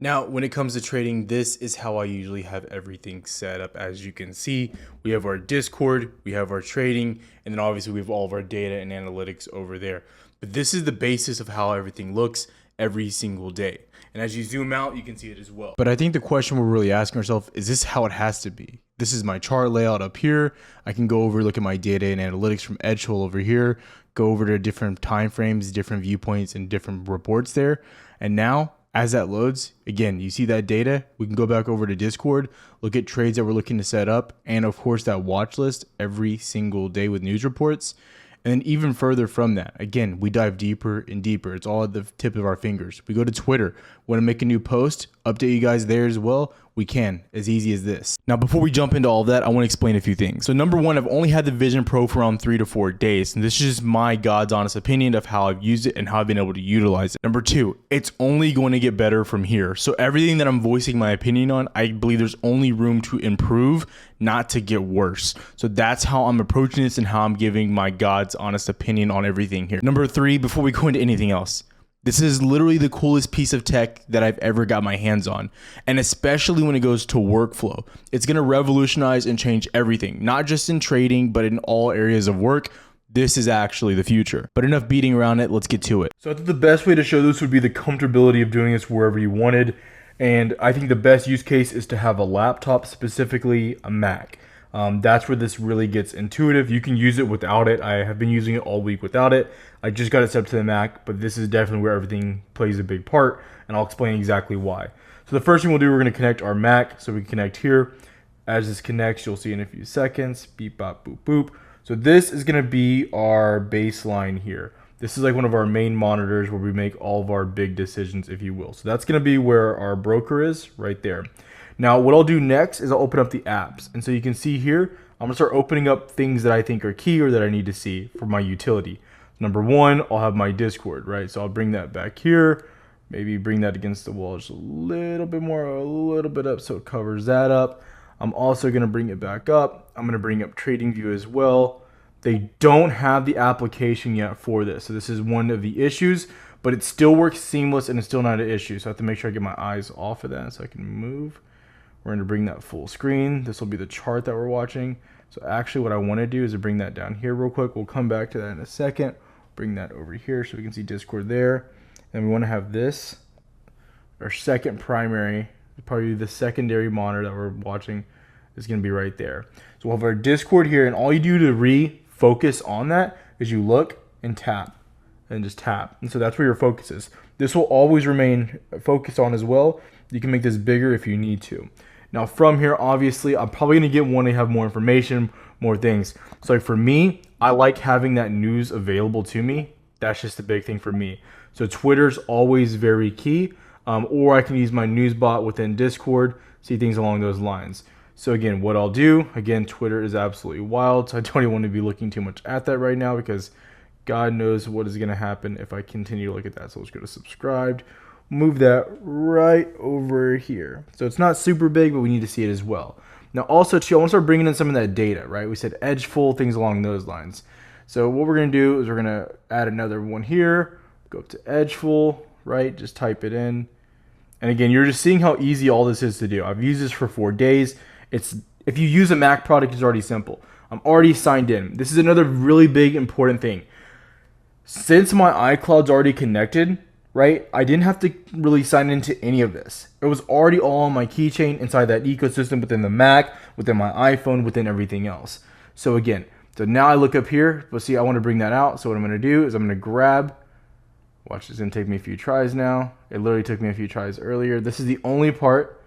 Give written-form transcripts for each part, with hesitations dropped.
Now, when it comes to trading, this is how I usually have everything set up. As you can see, we have our Discord, we have our trading, and then obviously we have all of our data and analytics over there. But this is the basis of how everything looks every single day. And as you zoom out, you can see it as well. But I think the question we're really asking ourselves, is this how it has to be? This is my chart layout up here. I can go over, look at my data and analytics from Edgehole over here, go over to different time frames, different viewpoints, and different reports there. And now, as that loads, again, you see that data, we can go back over to Discord, look at trades that we're looking to set up, and of course that watch list every single day with news reports. And then even further from that, again, we dive deeper and deeper. It's all at the tip of our fingers. We go to Twitter, want to make a new post, update you guys there as well. We can, as easy as this. Now, before we jump into all of that, I want to explain a few things. So number one, I've only had the Vision Pro for around 3 to 4 days. And this is just my God's honest opinion of how I've used it and how I've been able to utilize it. Number two, it's only going to get better from here. So everything that I'm voicing my opinion on, I believe there's only room to improve, not to get worse. So that's how I'm approaching this and how I'm giving my God's honest opinion on everything here. Number three, before we go into anything else, this is literally the coolest piece of tech that I've ever got my hands on. And especially when it goes to workflow, it's going to revolutionize and change everything, not just in trading, but in all areas of work. This is actually the future. But enough beating around it, let's get to it. So I think the best way to show this would be the comfortability of doing this wherever you wanted. And I think the best use case is to have a laptop, specifically a Mac. That's where this really gets intuitive. You can use it without it. I have been using it all week without it. I just got it set up to the Mac, but this is definitely where everything plays a big part, and I'll explain exactly why. So the first thing we'll do, we're going to connect our Mac. So we can connect here. As this connects, you'll see in a few seconds. Beep, bop, boop, boop. So this is going to be our baseline here. This is like one of our main monitors where we make all of our big decisions, if you will. So that's going to be where our broker is, right there. Now, what I'll do next is I'll open up the apps. And so you can see here, I'm going to start opening up things that I think are key or that I need to see for my utility. Number one, I'll have my Discord, right? So I'll bring that back here, maybe bring that against the wall just a little bit more, a little bit up so it covers that up. I'm also going to bring it back up. I'm going to bring up TradingView as well. They don't have the application yet for this. So this is one of the issues, but it still works seamless and it's still not an issue. So I have to make sure I get my eyes off of that so I can move. We're going to bring that full screen. This will be the chart that we're watching. So actually what I want to do is to bring that down here real quick. We'll come back to that in a second. Bring that over here so we can see Discord there. And we want to have this, our second primary, probably the secondary monitor that we're watching is going to be right there. So we'll have our Discord here, and all you do to refocus on that is you look and tap and just tap. And so that's where your focus is. This will always remain focused on as well. You can make this bigger if you need to. Now from here, obviously, I'm probably going to get one to have more information, more things. So like for me, I like having that news available to me. That's just a big thing for me. So Twitter's always very key. Or I can use my news bot within Discord, see things along those lines. So again, what I'll do, again, Twitter is absolutely wild. So I don't even want to be looking too much at that right now because God knows what is going to happen if I continue to look at that. So let's go to subscribed. Move that right over here. So it's not super big, but we need to see it as well. Now also too, I want to start bringing in some of that data, right? We said edge full, things along those lines. So what we're going to do is we're going to add another one here, go up to edge full, right? Just type it in. And again, you're just seeing how easy all this is to do. I've used this for 4 days. If you use a Mac product, it's already simple. I'm already signed in. This is another really big important thing. Since my iCloud's already connected, right, I didn't have to really sign into any of this. It was already all on my keychain inside that ecosystem within the Mac, within my iPhone, within everything else. So again, so now I look up here, but see, I want to bring that out. So what I'm going to do is I'm going to grab, watch, it's going to take me a few tries now. It literally took me a few tries earlier. This is the only part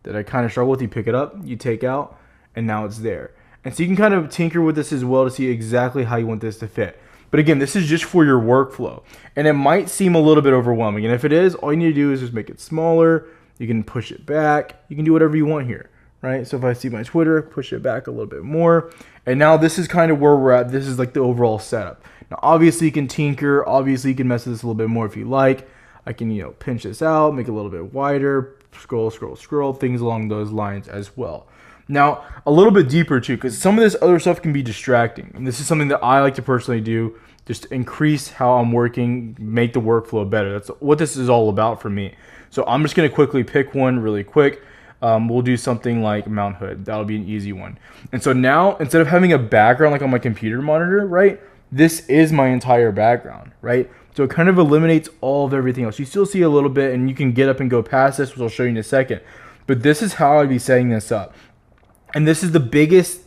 that I kind of struggle with. You pick it up, you take out, and now it's there. And so you can kind of tinker with this as well to see exactly how you want this to fit. But again, this is just for your workflow. And it might seem a little bit overwhelming. And if it is, all you need to do is just make it smaller. You can push it back. You can do whatever you want here, right? So if I see my Twitter, push it back a little bit more. And now this is kind of where we're at. This is like the overall setup. Now, obviously you can tinker. Obviously you can mess with this a little bit more if you like. I can, pinch this out, make it a little bit wider, scroll, things along those lines as well. Now, a little bit deeper too, because some of this other stuff can be distracting. And this is something that I like to personally do just increase how I'm working, make the workflow better. That's what this is all about for me. So I'm just going to quickly pick one really quick. We'll do something like Mount Hood. That'll be an easy one. And so now, instead of having a background like on my computer monitor, right, this is my entire background, right? So it kind of eliminates all of everything else. You still see a little bit, and you can get up and go past this, which I'll show you in a second. But this is how I'd be setting this up. And this is the biggest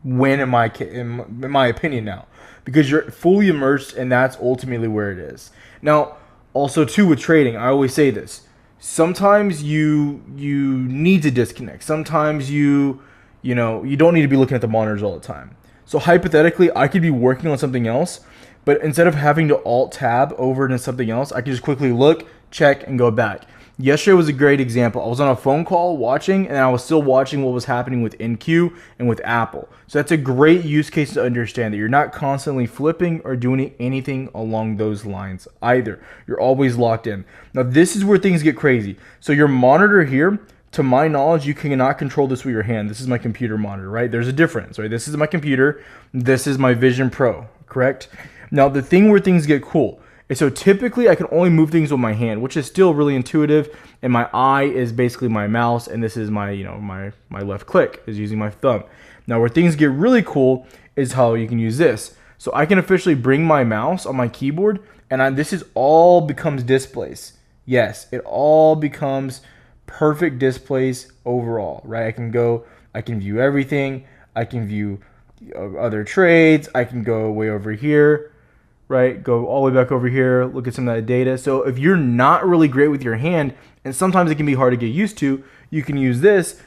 win in my opinion now, because you're fully immersed, and that's ultimately where it is. Now, also too with trading, I always say this. Sometimes you need to disconnect. Sometimes you don't need to be looking at the monitors all the time. So hypothetically, I could be working on something else, but instead of having to alt tab over into something else, I can just quickly look, check, and go back. Yesterday was a great example. I was on a phone call watching, and I was still watching what was happening with NQ and with Apple. So that's a great use case to understand that you're not constantly flipping or doing anything along those lines either. You're always locked in. Now, this is where things get crazy. So your monitor here, to my knowledge, you cannot control this with your hand. This is my computer monitor, right? There's a difference, right? This is my computer. This is my Vision Pro, correct? Now, the thing where things get cool, and so typically I can only move things with my hand, which is still really intuitive. And my eye is basically my mouse, and this is my, my left click is using my thumb. Now where things get really cool is how you can use this. So I can officially bring my mouse on my keyboard, and this is all becomes displays. Yes, it all becomes perfect displays overall, right? I can view everything. I can view other trades. I can go way over here, right? Go all the way back over here, look at some of that data. So if you're not really great with your hand, and sometimes it can be hard to get used to, you can use this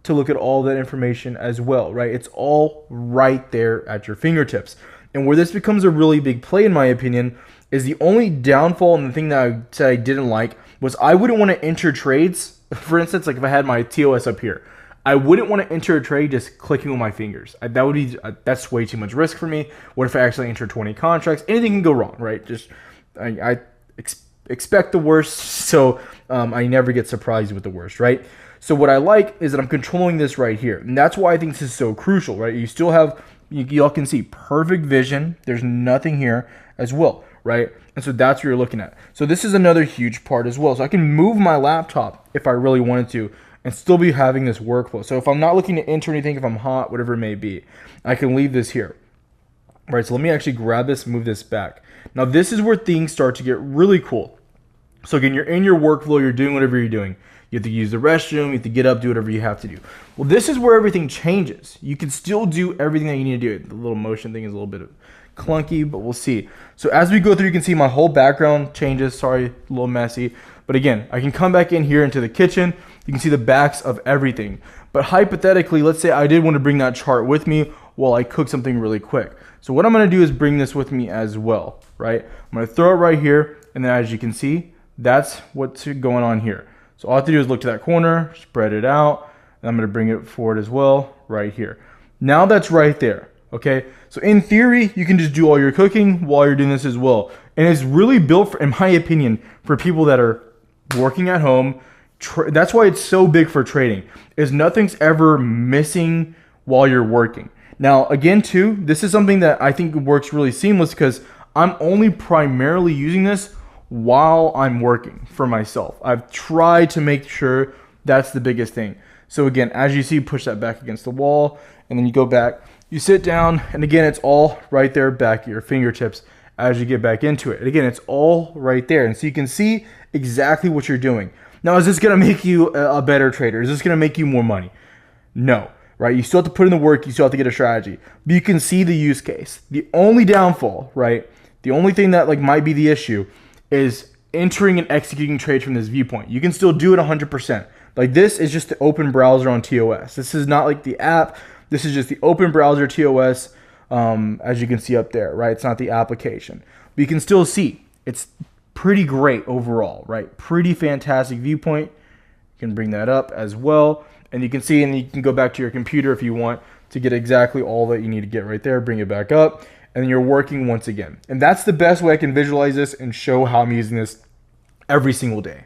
to look at all that information as well, right? It's all right there at your fingertips. And where this becomes a really big play, in my opinion, is the only downfall, and the thing that I said I didn't like was I wouldn't want to enter trades. For instance, like if I had my TOS up here, I wouldn't want to enter a trade just clicking with my fingers. That's way too much risk for me. What if I actually enter 20 contracts? Anything can go wrong, right? I expect the worst, so I never get surprised with the worst, right? So what I like is that I'm controlling this right here, and that's why I think this is so crucial, right? You still have, y'all can see perfect vision. There's nothing here as well, right? And so that's what you're looking at. So this is another huge part as well. So I can move my laptop if I really wanted to, and still be having this workflow. So if I'm not looking to enter anything, if I'm hot, whatever it may be, I can leave this here. Right, so let me actually grab this, move this back. Now this is where things start to get really cool. So again, you're in your workflow, you're doing whatever you're doing. You have to use the restroom, you have to get up, do whatever you have to do. Well, this is where everything changes. You can still do everything that you need to do. The little motion thing is a little bit clunky, but we'll see. So as we go through, you can see my whole background changes. Sorry, a little messy. But again, I can come back in here into the kitchen. You can see the backs of everything. But hypothetically, let's say I did want to bring that chart with me while I cook something really quick. So what I'm going to do is bring this with me as well, right? I'm going to throw it right here. And then as you can see, that's what's going on here. So all I have to do is look to that corner, spread it out, and I'm going to bring it forward as well right here. Now that's right there, okay? So in theory, you can just do all your cooking while you're doing this as well. And it's really built, for, in my opinion, for people that are working at home. That's why it's so big for trading, is nothing's ever missing while you're working. Now, again, too, this is something that I think works really seamless because I'm only primarily using this while I'm working for myself. I've tried to make sure that's the biggest thing. So again, as you see, push that back against the wall, and then you go back, you sit down, and again, it's all right there back at your fingertips as you get back into it. And again, it's all right there. And so you can see exactly what you're doing. Now, is this going to make you a better trader? Is this going to make you more money? No, right? You still have to put in the work. You still have to get a strategy. But you can see the use case. The only downfall, right? The only thing that might be the issue is entering and executing trades from this viewpoint. You can still do it 100%. Like this is just the open browser on TOS. This is not like the app. This is just the open browser TOS, as you can see up there, right? It's not the application. But you can still see it's pretty great overall, right? Pretty fantastic viewpoint. You can bring that up as well. And you can see, and you can go back to your computer if you want to get exactly all that you need to get right there. Bring it back up, and then you're working once again. And that's the best way I can visualize this and show how I'm using this every single day.